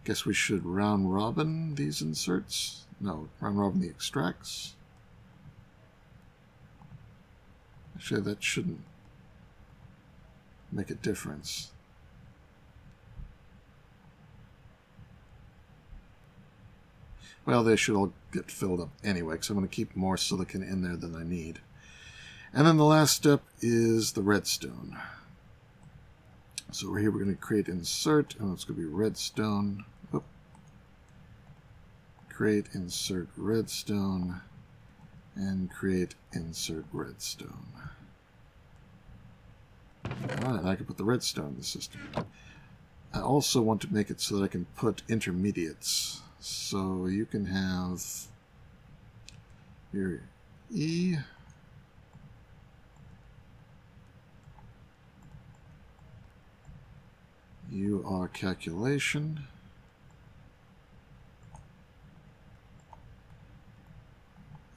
Speaker 1: Guess we should round robin these inserts. No, round robin the extracts. Actually, that shouldn't make a difference. Well, they should all get filled up anyway, because I'm going to keep more silicon in there than I need. And then the last step is the redstone. So over here we're going to create insert, and it's going to be redstone. Oop. Create insert redstone, and create insert redstone. Alright, I can put the redstone in the system. I also want to make it so that I can put intermediates. So you can have your E. You are calculation.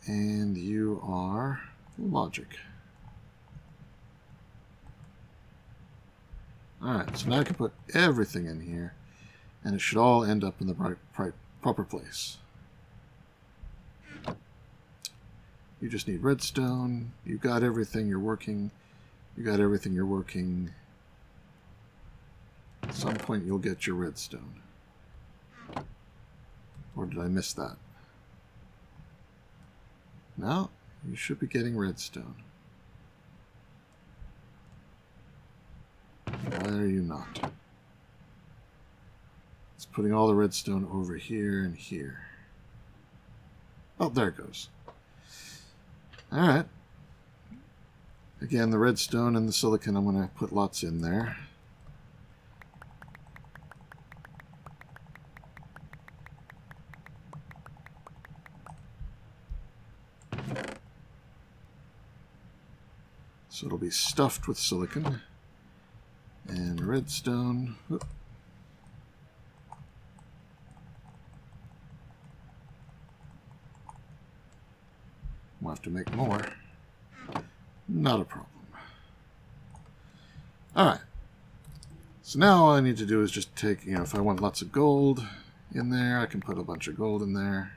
Speaker 1: And you are logic. Alright, so now I can put everything in here, and it should all end up in the proper place. You just need redstone. You got everything, you're working. You got everything, you're working. At some point you'll get your redstone. Or did I miss that? No, you should be getting redstone. Why are you not? It's putting all the redstone over here and here. Oh, there it goes. Alright. Again, the redstone and the silicon, I'm going to put lots in there. So it'll be stuffed with silicon and redstone. Whoop. We'll have to make more. Not a problem. Alright. So now all I need to do is just take, if I want lots of gold in there, I can put a bunch of gold in there.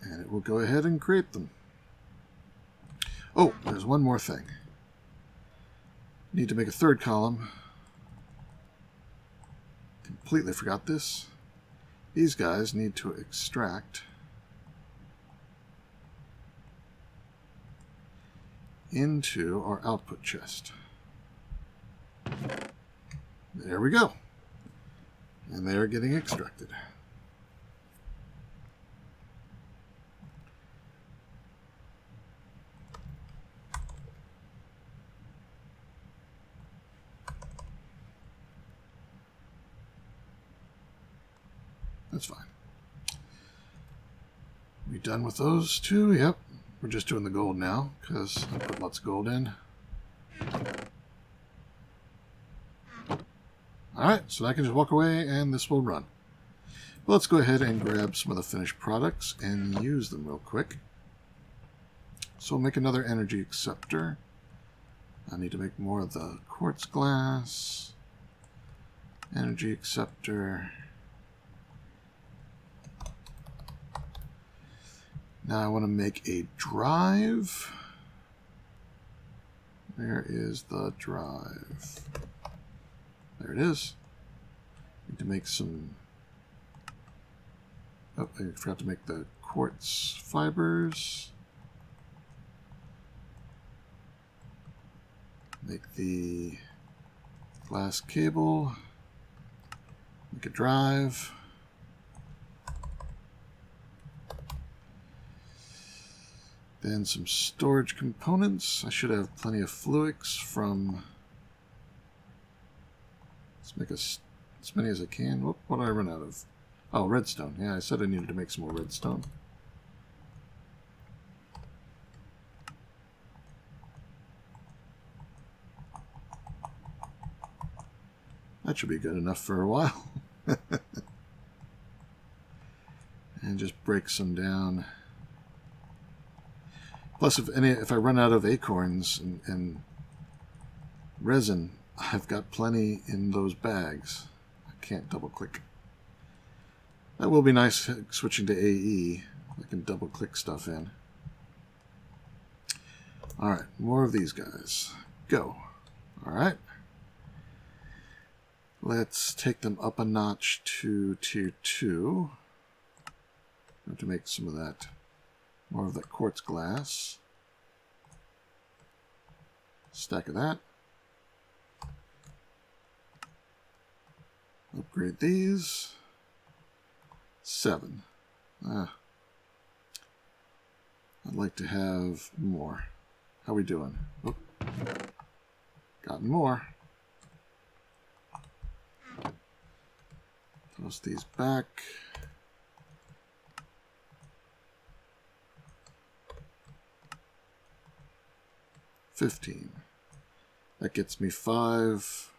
Speaker 1: And it will go ahead and create them. Oh, there's one more thing. Need to make a third column. Completely forgot this. These guys need to extract into our output chest. There we go. And they are getting extracted. That's fine. We done with those two? Yep. We're just doing the gold now, because I put lots of gold in. Alright, so I can just walk away and this will run. But let's go ahead and grab some of the finished products and use them real quick. So we'll make another energy acceptor. I need to make more of the quartz glass. Energy acceptor. Now I want to make a drive. Where is the drive? There it is. Need to make some... Oh, I forgot to make the quartz fibers. Make the glass cable. Make a drive. Then some storage components. I should have plenty of fluix from... Let's make as many as I can. What did I run out of? Oh, redstone. Yeah, I said I needed to make some more redstone. That should be good enough for a while. And just break some down. Plus, if I run out of acorns and resin, I've got plenty in those bags. I can't double-click. That will be nice switching to AE. I can double-click stuff in. Alright, more of these guys. Go. Alright. Let's take them up a notch to tier 2. I have to make some of that. More of that quartz glass. Stack of that. Upgrade these. 7. I'd like to have more. How we doing? Oop. Gotten more. Toss these back. $15. That gets me 5.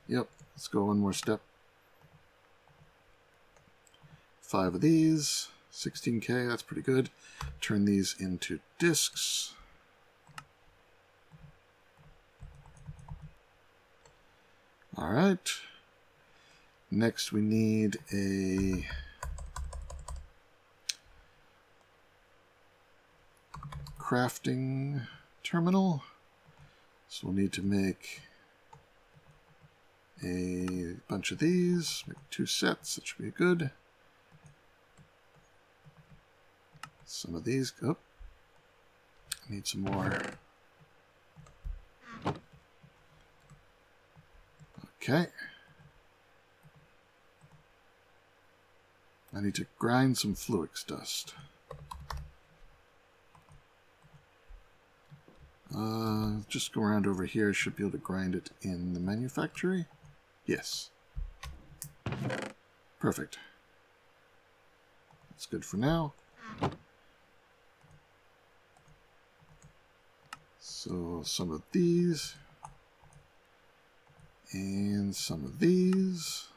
Speaker 1: Yep, let's go one more step. 5 of these, 16K, that's pretty good. Turn these into discs. All right. Next we need a crafting terminal. So we'll need to make a bunch of these, make 2 sets, that should be good. Some of these, oh, I need some more. Okay. I need to grind some Fluix dust. Just go around over here. Should be able to grind it in the manufactory. Yes. Perfect. That's good for now. So some of these. And some of these.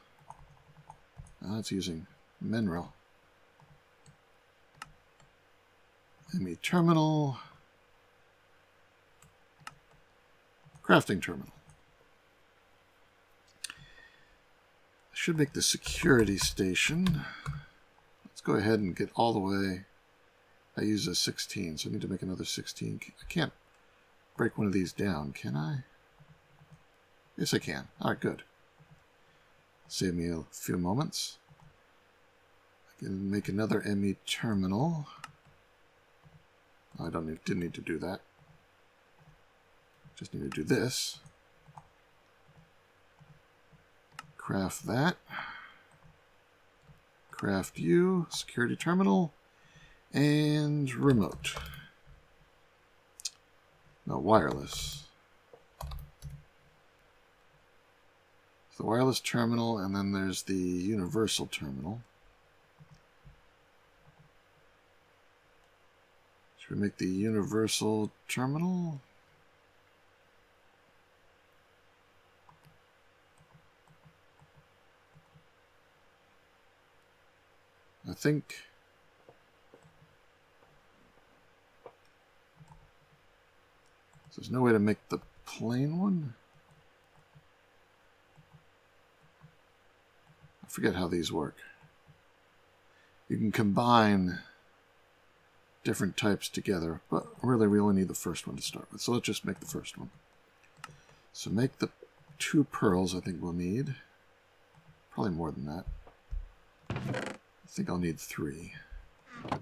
Speaker 1: It's using mineral. ME terminal. Crafting terminal. I should make the security station. Let's go ahead and get all the way. I use a 16, so I need to make another 16. I can't break one of these down, can I? Yes, I can. All right, good. Save me a few moments. I can make another ME terminal. I didn't need to do that. Just need to do this. Craft that. Craft you, security terminal, and remote. No, wireless. The wireless terminal, and then there's the universal terminal. Should we make the universal terminal? I think there's no way to make the plain one. I forget how these work. You can combine different types together, but really we only need the first one to start with. So let's just make the first one. So make the 2 pearls I think we'll need. Probably more than that. I think I'll need 3. So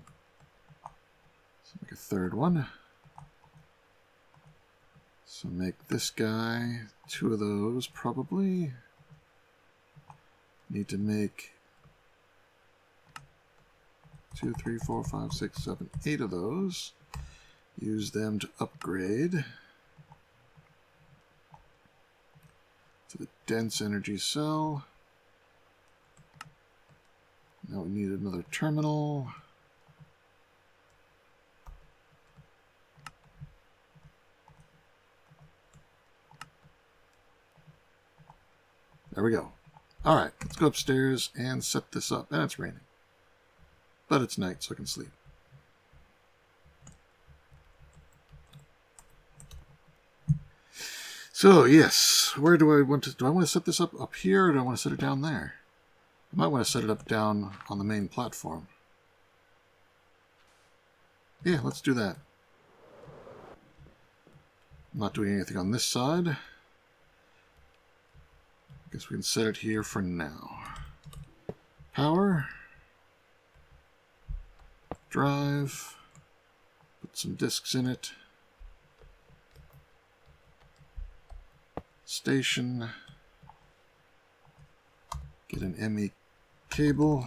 Speaker 1: make a third one. So make this guy 2 of those probably. Need to make 2, 3, 4, 5, 6, 7, 8 of those. Use them to upgrade to the dense energy cell. Now we need another terminal. There we go. All right, let's go upstairs and set this up. And it's raining. But it's night, so I can sleep. So, yes, where do I want to set this up here, or do I want to set it down there? I might want to set it up down on the main platform. Yeah, let's do that. I'm not doing anything on this side. Guess we can set it here for now. Power. Drive. Put some discs in it. Station. Get an ME cable.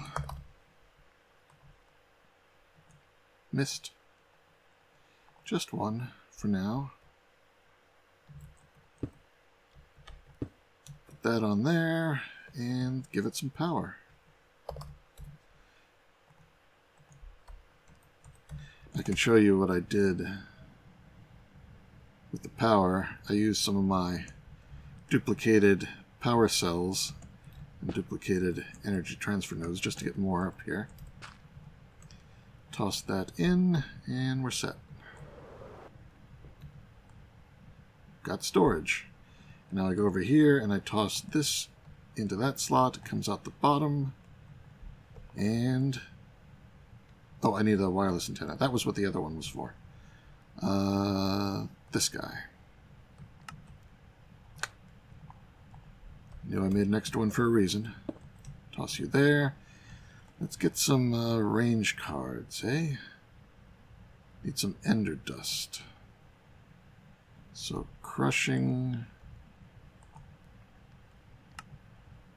Speaker 1: Missed. Just one for now. Put that on there and give it some power. I can show you what I did with the power. I used some of my duplicated power cells and duplicated energy transfer nodes just to get more up here. Toss that in and we're set. Got storage. Now I go over here and I toss this into that slot. It comes out the bottom. And oh, I need a wireless antenna. That was what the other one was for. This guy. Knew I made an extra one for a reason. Toss you there. Let's get some range cards, eh? Need some ender dust. So crushing,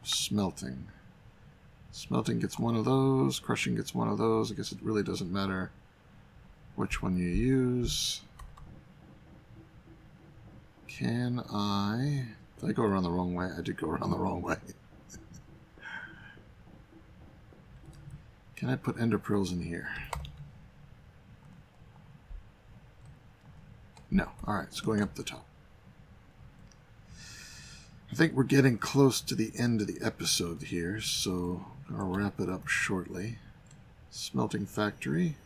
Speaker 1: smelting. Smelting gets one of those, crushing gets one of those. I guess it really doesn't matter which one you use. Can I... Did I go around the wrong way? I did go around the wrong way. Can I put ender pearls in here? No. Alright, it's going up the top. I think we're getting close to the end of the episode here, so I'll wrap it up shortly. Smelting factory.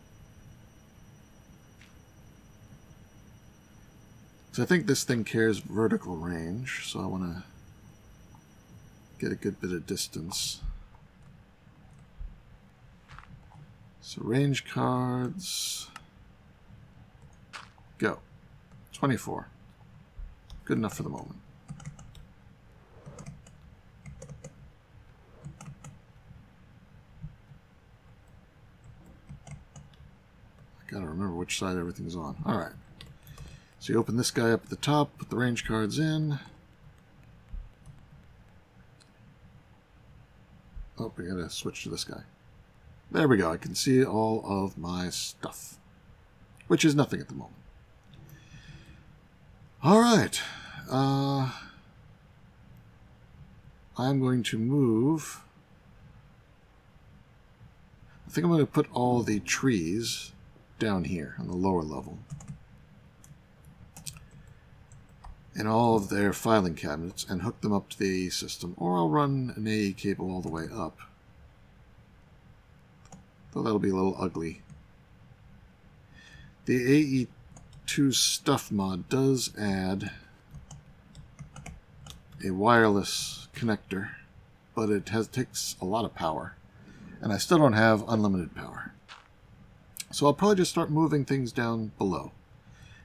Speaker 1: So I think this thing cares vertical range, so I want to get a good bit of distance. So range cards. Go. 24. Good enough for the moment. Gotta remember which side everything's on. Alright. So you open this guy up at the top, put the range cards in. Oh, we gotta switch to this guy. There we go. I can see all of my stuff. Which is nothing at the moment. Alright. I'm going to move. I think I'm going to put all the trees down here on the lower level. And all of their filing cabinets and hook them up to the AE system. Or I'll run an AE cable all the way up. Though that'll be a little ugly. The AE2 stuff mod does add a wireless connector, but it takes a lot of power. And I still don't have unlimited power. So I'll probably just start moving things down below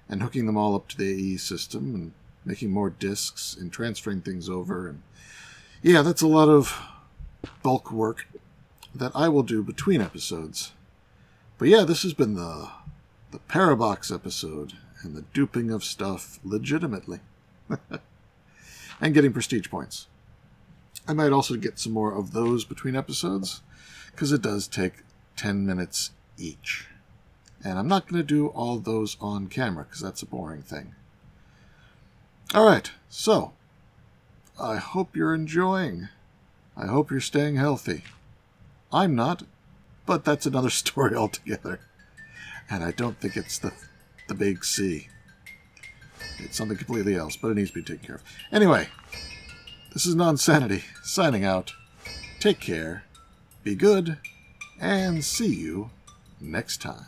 Speaker 1: and hooking them all up to the AE system and making more disks and transferring things over. And yeah, that's a lot of bulk work that I will do between episodes. But yeah, this has been the Parabox episode and the duping of stuff legitimately. And getting prestige points. I might also get some more of those between episodes, because it does take 10 minutes each. And I'm not going to do all those on camera, because that's a boring thing. Alright, so, I hope you're enjoying. I hope you're staying healthy. I'm not, but that's another story altogether. And I don't think it's the big C. It's something completely else, but it needs to be taken care of. Anyway, this is Nonsanity, signing out. Take care, be good, and see you next time.